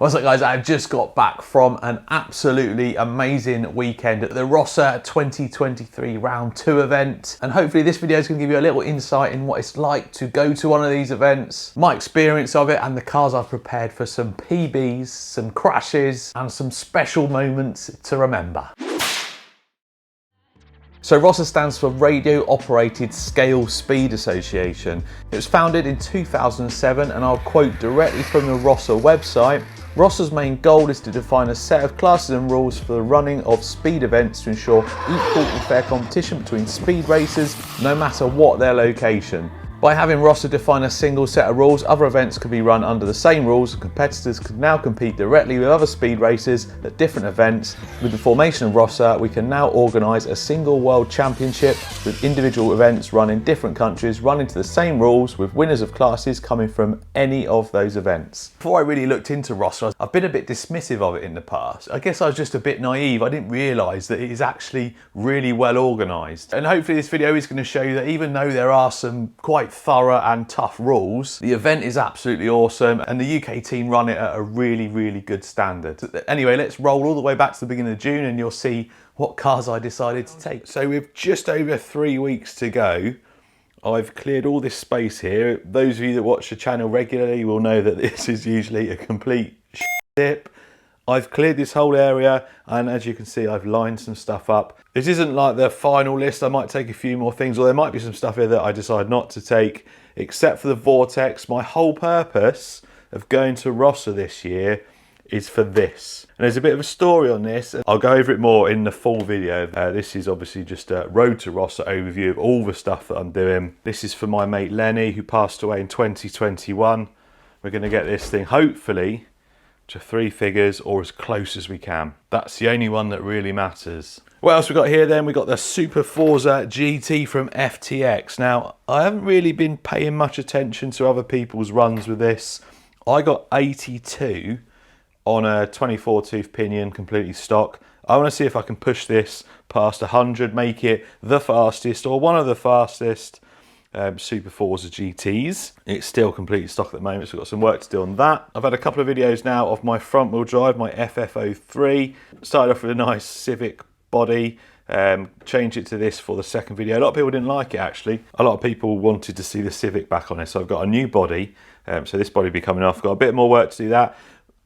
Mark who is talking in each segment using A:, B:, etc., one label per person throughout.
A: What's up guys, I've just got back from an absolutely amazing weekend at the ROSSA 2023 Round 2 event. And hopefully this video is going to give you a little insight in what it's like to go to one of these events, my experience of it, and the cars I've prepared for some PBs, some crashes, and some special moments to remember. So ROSSA stands for Radio Operated Scale Speed Association. It was founded in 2007, and I'll quote directly from the ROSSA website. ROSSA's main goal is to define a set of classes and rules for the running of speed events to ensure equal and fair competition between speed racers, no matter what their location. By having ROSSA define a single set of rules, other events could be run under the same rules, and competitors could now compete directly with other speed racers at different events. With the formation of ROSSA, we can now organise a single world championship with individual events run in different countries, running to the same rules, with winners of classes coming from any of those events. Before I really looked into ROSSA, I've been a bit dismissive of it in the past. I guess I was just a bit naive. I didn't realise that it is actually really well organised. And hopefully this video is going to show you that even though there are some quite thorough and tough rules, the event is absolutely awesome, and the UK team run it at a really good standard. Anyway, let's roll all the way back to the beginning of June and you'll see what cars I decided to take. So with just over 3 weeks to go, I've cleared all this space here. Those of you that watch the channel regularly will know that this is usually a complete dip. I've cleared this whole area, and as you can see, I've lined some stuff up. This isn't like the final list. I might take a few more things, or there might be some stuff here that I decide not to take, except for the Vortex. My whole purpose of going to ROSSA this year is for this. And there's a bit of a story on this. I'll go over it more in the full video. This is obviously just a Road to ROSSA overview of all the stuff that I'm doing. This is for my mate Lenny, who passed away in 2021. We're going to get this thing, hopefully, to 3 figures or as close as we can. That's the only one that really matters. What else we got here then? We got the Super Forza GT from FTX. Now, I haven't really been paying much attention to other people's runs with this. I got 82 on a 24 tooth pinion, completely stock. I want to see if I can push this past 100, make it the fastest or one of the fastest Super Forza GTs. It's still completely stock at the moment, so we've got some work to do on that. I've had a couple of videos now of my front wheel drive, my FF03. Started off with a nice Civic body, changed it to this for the second video. A lot of people didn't like it actually. A lot of people wanted to see the Civic back on it, so I've got a new body. So this body will be coming off. Got a bit more work to do that.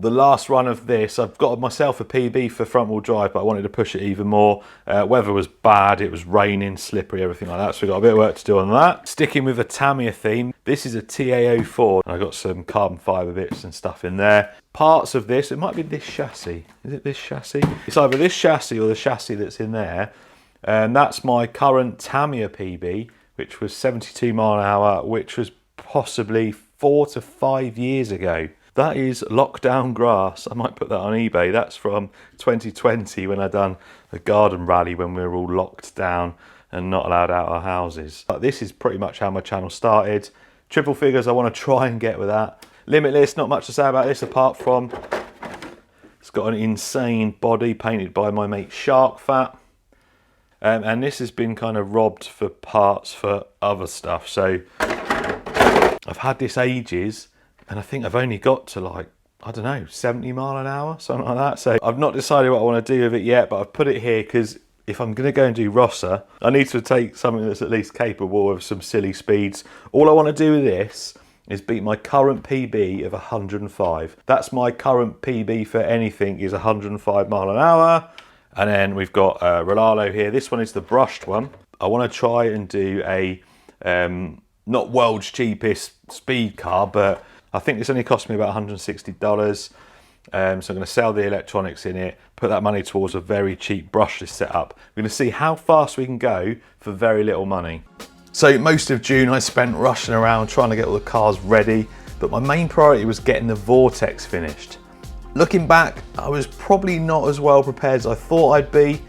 A: The last run of this, I've got myself a PB for front wheel drive, but I wanted to push it even more. Weather was bad, it was raining, slippery, everything like that, so we've got a bit of work to do on that. Sticking with a Tamiya theme, this is a TA04. I've got some carbon fibre bits and stuff in there. Parts of this, it might be this chassis. Is it this chassis? It's either this chassis or the chassis that's in there. And that's my current Tamiya PB, which was 72 mile an hour, which was possibly 4 to 5 years ago. That is lockdown grass. I might put that on eBay. That's from 2020 when I done a garden rally when we were all locked down and not allowed out our houses. But this is pretty much how my channel started. Triple figures I want to try and get with that. Limitless, not much to say about this apart from it's got an insane body painted by my mate Shark Fat. And this has been kind of robbed for parts for other stuff. So I've had this ages. And I think I've only got to like, I don't know, 70 mile an hour, something like that. So I've not decided what I want to do with it yet, but I've put it here because if I'm going to go and do ROSSA, I need to take something that's at least capable of some silly speeds. All I want to do with this is beat my current PB of 105. That's my current PB for anything is 105 mile an hour. And then we've got Rolalo here. This one is the brushed one. I want to try and do a, not world's cheapest speed car, but I think this only cost me about $160. So I'm going to sell the electronics in it, put that money towards a very cheap brushless setup. We're going to see how fast we can go for very little money. So most of June I spent rushing around trying to get all the cars ready, but my main priority was getting the Vortex finished. Looking back, I was probably not as well prepared as I thought I'd be.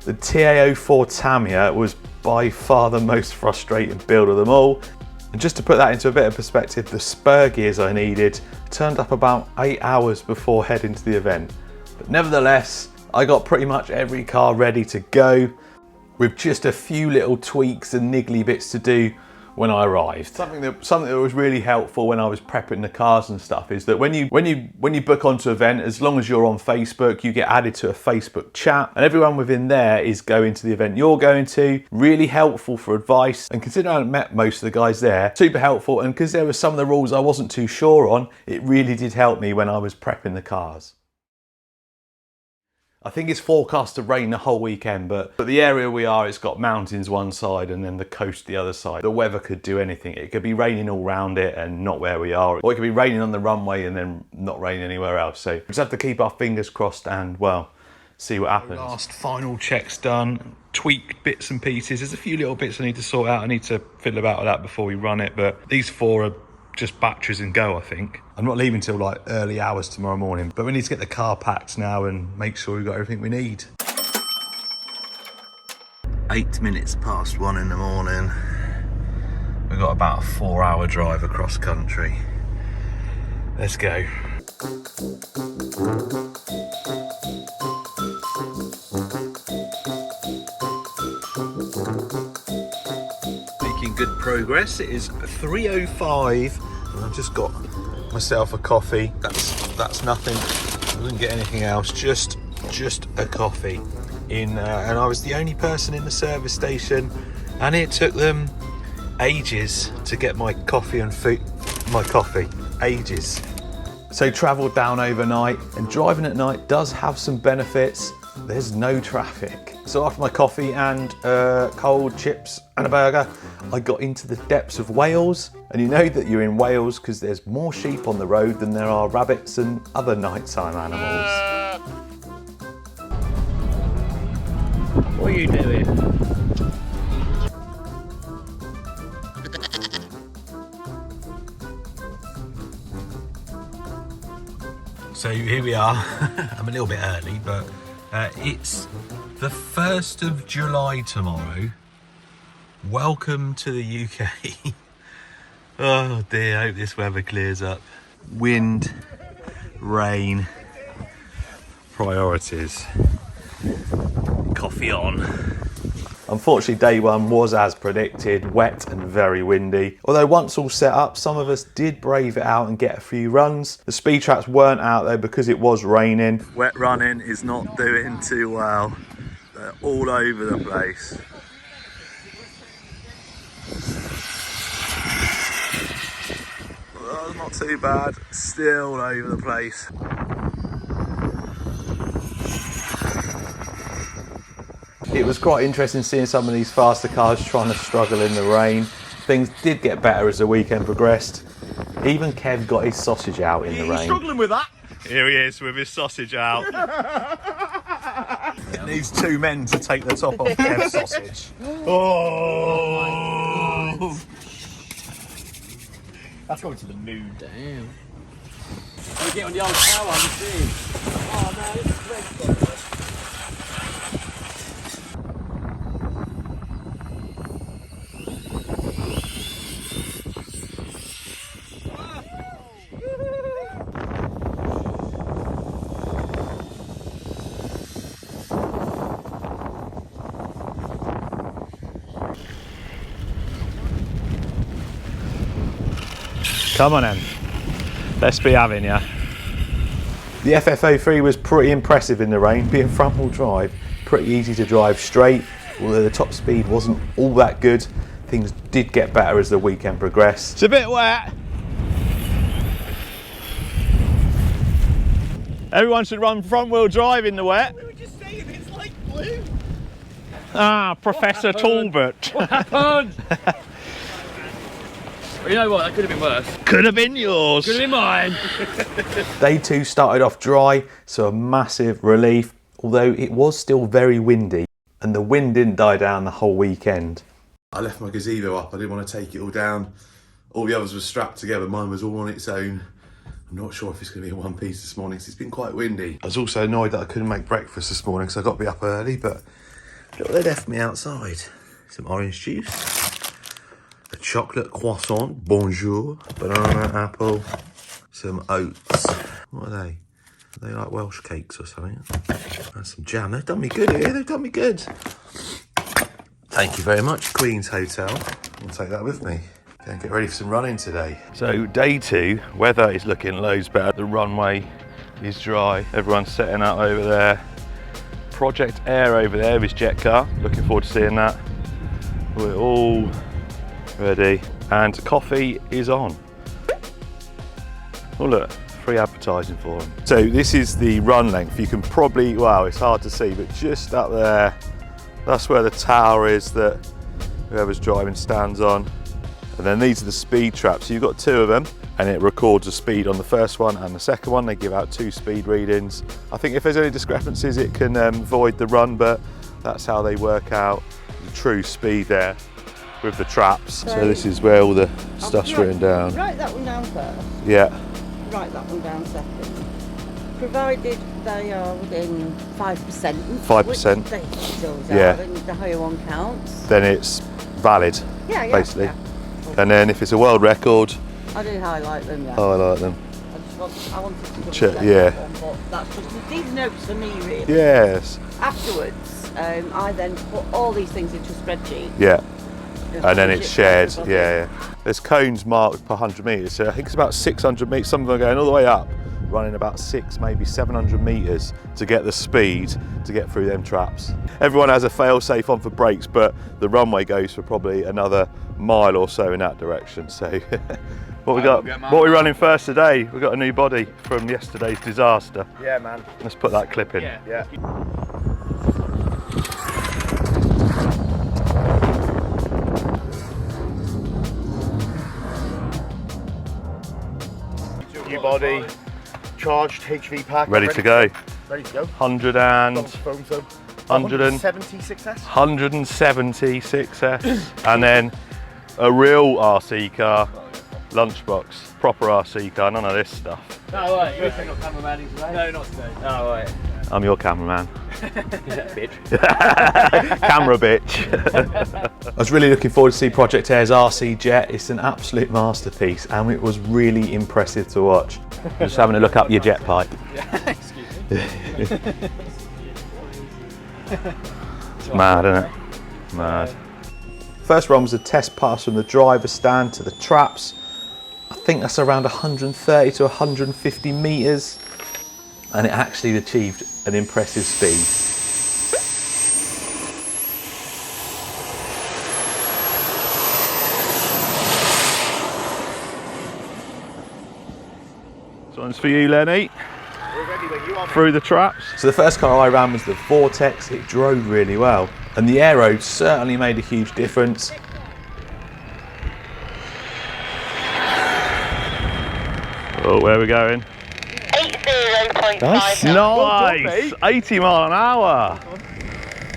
A: The TA04 Tamiya was by far the most frustrating build of them all. And just to put that into a bit of perspective, the spur gears I needed turned up about 8 hours before heading to the event. But nevertheless, I got pretty much every car ready to go with just a few little tweaks and niggly bits to do. when I arrived. Something that was really helpful when I was prepping the cars and stuff is that when you book onto an event, as long as you're on Facebook, you get added to a Facebook chat, and everyone within there is going to the event you're going to. Really helpful for advice, and considering I hadn't met most of the guys there, super helpful, and because there were some of the rules I wasn't too sure on, it really did help me when I was prepping the cars. I think it's forecast to rain the whole weekend, but the area we are, it's got mountains one side and then the coast the other side. The weather could do anything. It could be raining all around it and not where we are, or it could be raining on the runway and then not raining anywhere else. So we just have to keep our fingers crossed and, well, see what happens. Last final checks done, tweaked bits and pieces. There's a few little bits I need to sort out. I need to fiddle about with that before we run it, but these 4 are just batteries and go, I think. I'm not leaving till like early hours tomorrow morning, but we need to get the car packed now and make sure we've got everything we need. 8 minutes past 1 in the morning. We've got about a 4-hour drive across country. Let's go. Making good progress. It is 3:05 and I've just got myself a coffee. That's nothing. I didn't get anything else, just a coffee and I was the only person in the service station, and it took them ages to get my coffee and food. Ages. So travelled down overnight, and driving at night does have some benefits. There's no traffic. So after my coffee and cold chips and a burger, I got into the depths of Wales. And you know that you're in Wales because there's more sheep on the road than there are rabbits and other nighttime animals.
B: What are you doing?
A: So here we are. I'm a little bit early, but it's the 1st of July tomorrow. Welcome to the UK. Oh dear, I hope this weather clears up. Wind, rain, priorities. Coffee on. Unfortunately, day one was as predicted, wet and very windy. Although once all set up, some of us did brave it out and get a few runs. The speed traps weren't out though because it was raining. Wet running is not doing too well. They're all over the place. Well, not too bad, still all over the place. It was quite interesting seeing some of these faster cars trying to struggle in the rain. Things did get better as the weekend progressed. Even Kev got his sausage out in the rain.
B: Struggling with that?
A: Here he is with his sausage out. It needs 2 men to take the top off Kev's sausage. Oh!
B: That's going to the moon. Damn. We get on the old tower, you see. Oh no, this is dreadful.
A: Come on then, let's be having ya. The FF03 was pretty impressive in the rain, being front wheel drive, pretty easy to drive straight. Although the top speed wasn't all that good, things did get better as the weekend progressed. It's a bit wet. Everyone should run front wheel drive in the wet.
B: We were just saying it's like blue.
A: Ah, Professor Talbot.
B: What happened? You know what, that could have been worse.
A: Could have been yours.
B: Could have been mine.
A: Day 2 started off dry, so a massive relief, although it was still very windy, and the wind didn't die down the whole weekend.
C: I left my gazebo up, I didn't want to take it all down. All the others were strapped together, mine was all on its own. I'm not sure if it's going to be in one piece this morning because it's been quite windy. I was also annoyed that I couldn't make breakfast this morning because I got to be up early, but look, they left me outside. Some orange juice. A chocolate croissant, bonjour, banana, apple, some oats. What are they? Are they like Welsh cakes or something? And some jam. They've done me good here, they've done me good. Thank you very much, Queen's Hotel. I'll take that with me. Go and get ready for some running today. So day 2, weather is looking loads better. The runway is dry. Everyone's setting up over there. Project Air over there is jet car. Looking forward to seeing that. We're all ready. And coffee is on. Oh look, free advertising for them. So this is the run length. You can probably, wow, it's hard to see, but just up there, that's where the tower is that whoever's driving stands on. And then these are the speed traps. So you've got 2 of them, and it records the speed on the first one and the second one. They give out 2 speed readings. I think if there's any discrepancies, it can void the run, but that's how they work out the true speed there with the traps. So this is where all the stuff's written down.
D: Write that one down first.
C: Yeah.
D: Write that one down second. Provided they are within 5%.
C: 5%.
D: Which they those
C: Yeah.
D: are, and the higher one counts.
C: Then it's valid, basically.
D: Yeah.
C: And then if it's a world record,
D: I do highlight them, yeah.
C: I like them.
D: I wanted to double
C: Check,
D: check
C: yeah.
D: that one, but that's just these notes for me, really.
C: Yes.
D: Afterwards, I then put all these things into a spreadsheet.
C: Yeah. And then
D: publish
C: it's
D: it
C: shared.
D: for
C: Yeah,
D: everybody.
C: yeah. There's cones marked per 100 metres. So I think it's about 600 metres. Some of them are going all the way up, running about 600, maybe 700 metres to get the speed to get through them traps. Everyone has a fail-safe on for brakes, but the runway goes for probably another mile or so in that direction. So what we got? What are we running first today? We've got a new body from yesterday's disaster.
E: Yeah, man.
C: Let's put that clip in.
E: Yeah. New body, charged HV pack.
C: Ready to go.
E: Ready to go.
C: 176S.
E: 176S.
C: And then a real RC car, lunchbox, proper RC car, none of this stuff.
B: No, right, you're not cameramanning today? No, not today. Oh, right.
C: I'm your cameraman.
B: Bitch.
C: Camera bitch.
A: I was really looking forward to see Project Air's RC jet. It's an absolute masterpiece and it was really impressive to watch. Just having a look up your jet pipe.
B: Excuse me.
C: It's mad, isn't it? Mad.
A: First run was a test pass from the driver's stand to the traps. I think that's around 130 to 150 metres and it actually achieved an impressive speed.
C: This one's for you, Lenny.
E: We're ready when you are.
C: Through the traps.
A: So the first car I ran was the Vortex. It drove really well and the aero certainly made a huge difference.
C: Oh, where are we going?
D: 80.5.
C: Nice! 80 mile an hour.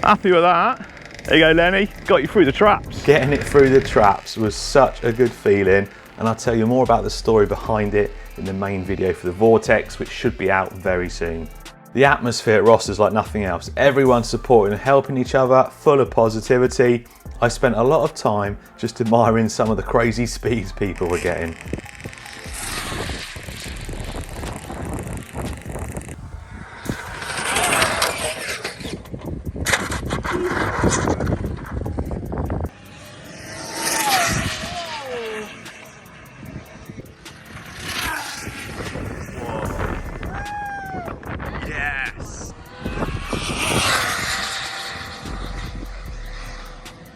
C: Happy with that. There you go, Lenny. Got you through the traps.
A: Getting it through the traps was such a good feeling and I'll tell you more about the story behind it in the main video for the Vortex, which should be out very soon. The atmosphere at ROSSA is like nothing else. Everyone's supporting and helping each other, full of positivity. I spent a lot of time just admiring some of the crazy speeds people were getting.
C: Yes!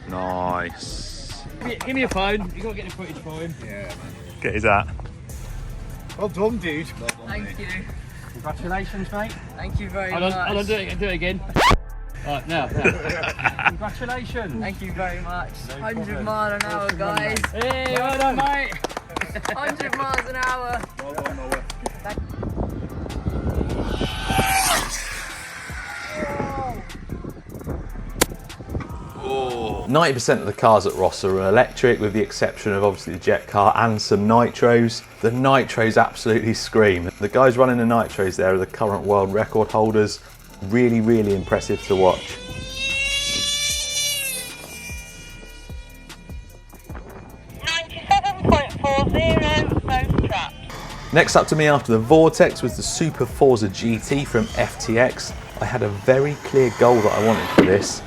C: Nice.
B: Give me your phone. You got to get the footage for him.
E: Yeah, man.
C: Get his hat.
E: Well done, dude.
F: Thank you.
B: Congratulations, mate.
F: Thank you very
B: Hold on,
F: much.
B: hold on, do it again. Right, now. Congratulations.
F: Thank you very much. 100 mile an hour, guys.
B: Hey, well done, mate.
F: 100 miles an hour.
A: 90% of the cars at ROSSA are electric, with the exception of obviously the jet car and some nitros. The nitros absolutely scream. The guys running the nitros there are the current world record holders. Really, really impressive to watch. Next up to me after the Vortex was the Super Forza GT from FTX. I had a very clear goal that I wanted for this.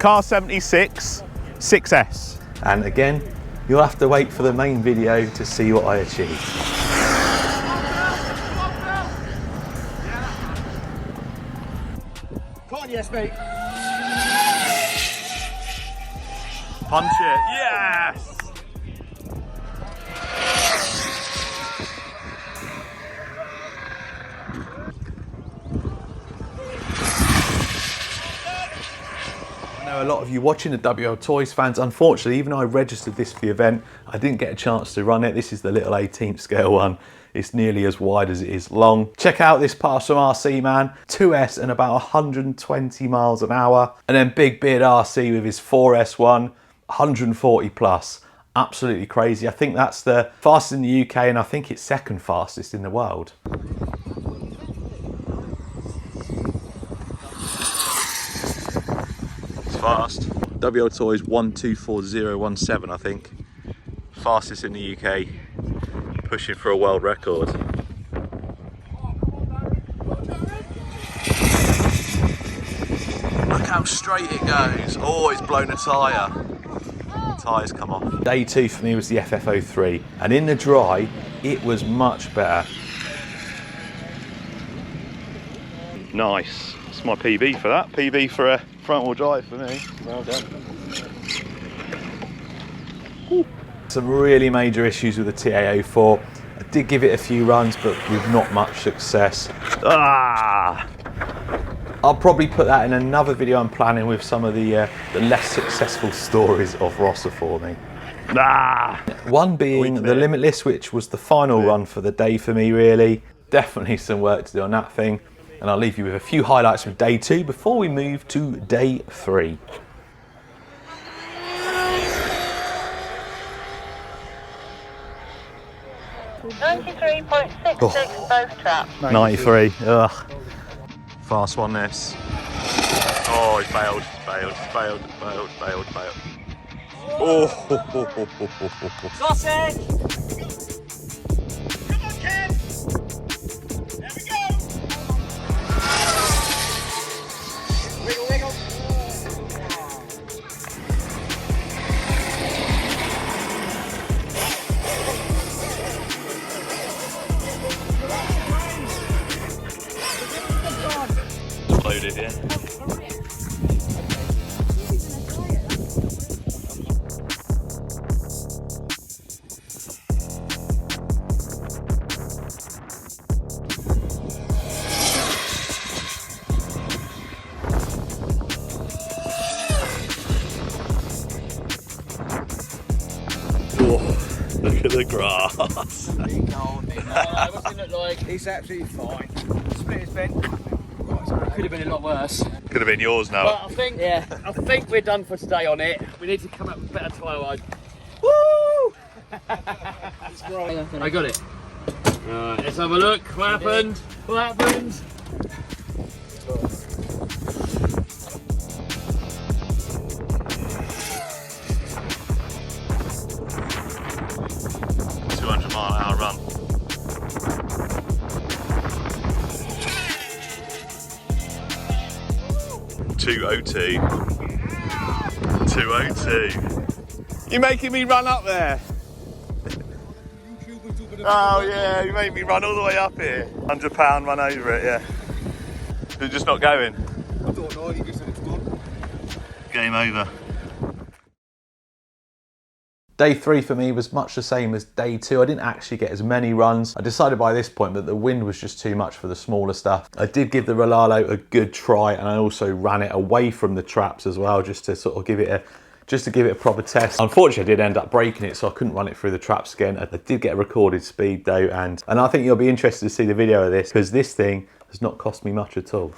A: Car 76 6S. And again, you'll have to wait for the main video to see what I achieved.
E: Come on, yes, mate.
A: Punch it, yes! I know a lot of you watching the WL Toys fans, unfortunately, even though I registered this for the event, I didn't get a chance to run it. This is the little 18th scale one. It's nearly as wide as it is long. Check out this pass from RC Man, 2S and about 120 miles an hour. And then Big Beard RC with his 4S1, 140 plus. Absolutely crazy. I think that's the fastest in the UK and I think it's second fastest in the world. It's fast. WL Toys 124017, I think. Fastest in the UK. Pushing for a world record. Look how straight it goes. Oh, it's blown a tyre. The tyres come off. Day 2 for me was the FF03, and in the dry, it was much better. Nice. It's my PB for that. PB for a front wheel drive for me. Well done. Ooh. Some really major issues with the TA04. I did give it a few runs, but with not much success. I'll probably put that in another video I'm planning with some of the less successful stories of ROSSA for me. One being the Limitless, which was the final run for the day for me, really. Definitely some work to do on that thing. And I'll leave you with a few highlights from day 2 before we move to day 3.
D: 93.66 both traps.
A: 93, ugh. Fast one this. Oh, he failed. Oh,
B: Sausage!
E: Come on, Ken. There we go. Wiggle, wiggle.
A: loaded, yeah. Look at the grass.
B: What's it look like?
E: It's absolutely fine. Split is bent.
B: Could have been a lot worse.
A: Could have been yours now.
B: But I think we're done for today on it. We need to come up with better tyre line. Woo! I got it. Alright, let's have a look. What happened? What happened?
A: Mile-an-hour run. .202. 202. You're making me run up there. Oh yeah, you made me run all the way up here. £100 run over it, yeah. You're just not going.
E: I don't know, he just said it's done.
A: Game over. Day 3 for me was much the same as day 2. I didn't actually get as many runs. I decided by this point that the wind was just too much for the smaller stuff. I did give the Rolalo a good try, and I also ran it away from the traps as well, just to sort of give it a proper test. Unfortunately, I did end up breaking it, so I couldn't run it through the traps again. I did get a recorded speed though, and I think you'll be interested to see the video of this, because this thing has not cost me much at all.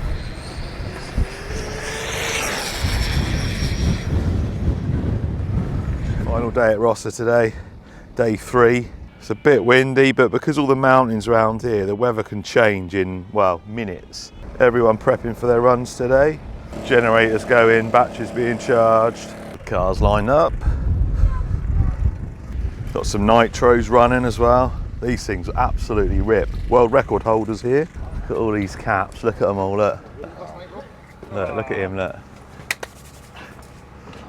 A: Final day at ROSSA today, day 3. It's a bit windy, but because all the mountains around here, the weather can change in, well, minutes. Everyone prepping for their runs today. Generators going, batteries being charged. Cars lined up. Got some nitros running as well. These things absolutely rip. World record holders here. Look at all these caps, look at them all, look. Look at him, look.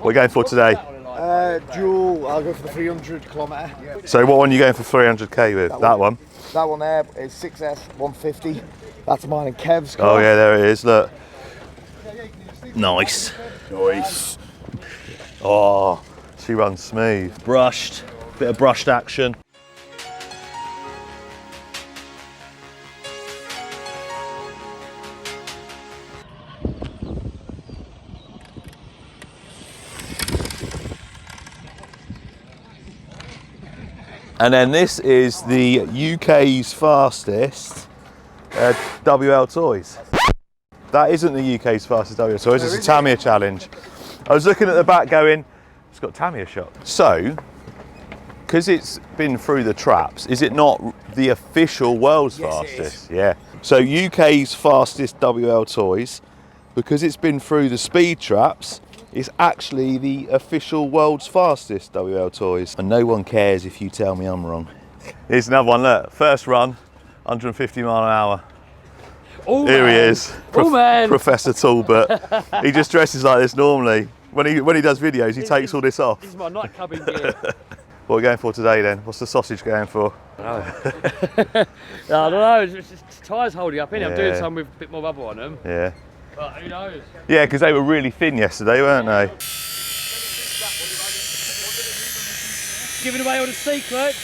C: What are you going for today?
E: Dual, I'll go for the 300 kilometre.
C: So what one are you going for 300k with? That one?
E: That one there is 6S 150. That's mine and Kev's car.
C: Oh yeah, there it is, look. Nice.
E: Nice.
C: Oh, she runs smooth. Brushed, bit of brushed action. And then this is the UK's fastest WL Toys. That isn't the UK's fastest WL Toys, it's a Tamiya challenge. I was looking at the back going, it's got Tamiya shot. So, because it's been through the traps, is it not the official world's fastest? Yeah. So UK's fastest WL Toys, because it's been through the speed traps, it's actually the official world's fastest WL Toys. And no one cares if you tell me I'm wrong. Here's another one, look. First run, 150 mile an hour.
B: Oh,
C: Here
B: man.
C: he is, Professor Talbot. He just dresses like this normally. When he does videos, he takes all this off.
B: This is my nightclubbing gear.
C: What are we going for today then? What's the sausage going for?
B: I don't know, it's just tyres holding up, innit? I'm doing
C: Yeah.
B: some with a bit more rubber on them.
C: Yeah.
B: But who knows?
C: Yeah, because they were really thin yesterday, weren't they?
B: Giving away all the secrets.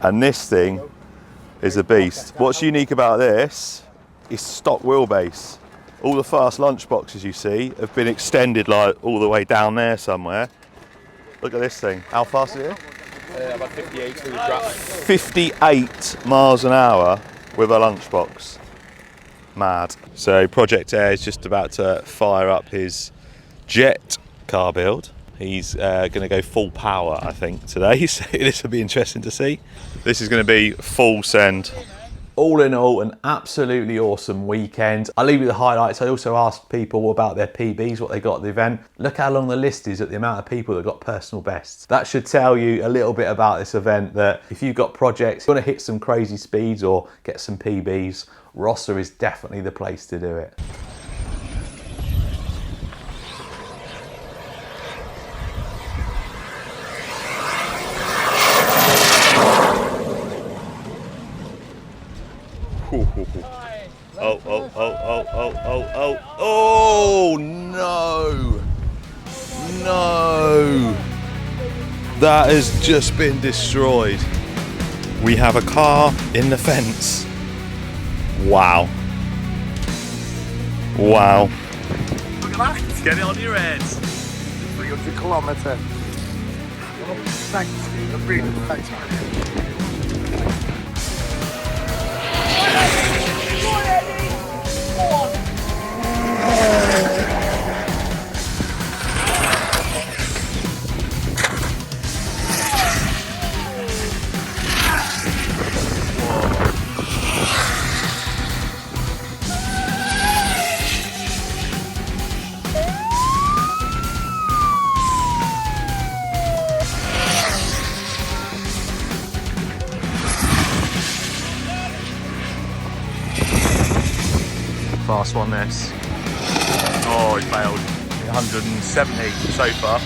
C: And this thing is a beast. What's unique about this is stock wheelbase. All the fast lunch boxes you see have been extended like all the way down there somewhere. Look at this thing. How fast is it?
B: About 58 through the trap.
C: 58 miles an hour with a lunchbox. Mad. So Project Air is just about to fire up his jet car build. He's going to go full power, I think, today. So this will be interesting to see. This is going to be full send.
A: All in all, an absolutely awesome weekend. I'll leave you the highlights. I also asked people about their PBs, what they got at the event. Look how long the list is at the amount of people that got personal bests. That should tell you a little bit about this event, that if you've got projects, you want to hit some crazy speeds or get some PBs, ROSSA is definitely the place to do it.
C: Oh no! No! That has just been destroyed. We have a car in the fence. Wow. Wow. Look at that. Get it on your head.
E: 300 kilometre. Thanks. Thanks.
C: Fast one this. Oh, he failed. 170 so far.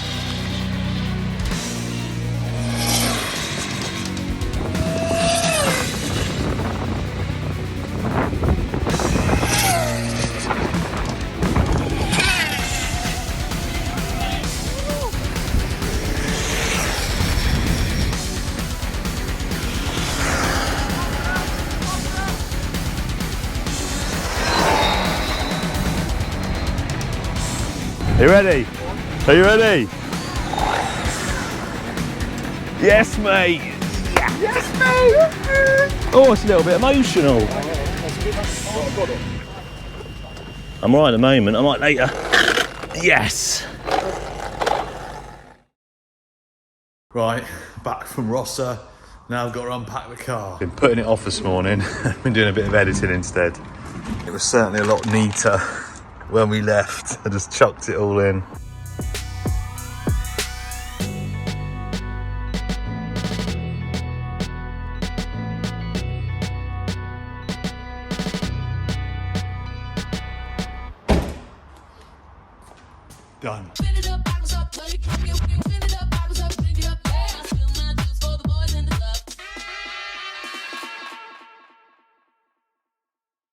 C: Are you ready? Are you ready? Yes, mate. Yes, mate. Oh, it's a little bit emotional. I'm right at the moment. I might later. Yes. Right, back from ROSSA. Now I've got to unpack the car. Been putting it off this morning. Been doing a bit of editing instead. It was certainly a lot neater when we left. I just chucked it all in. Done.
G: the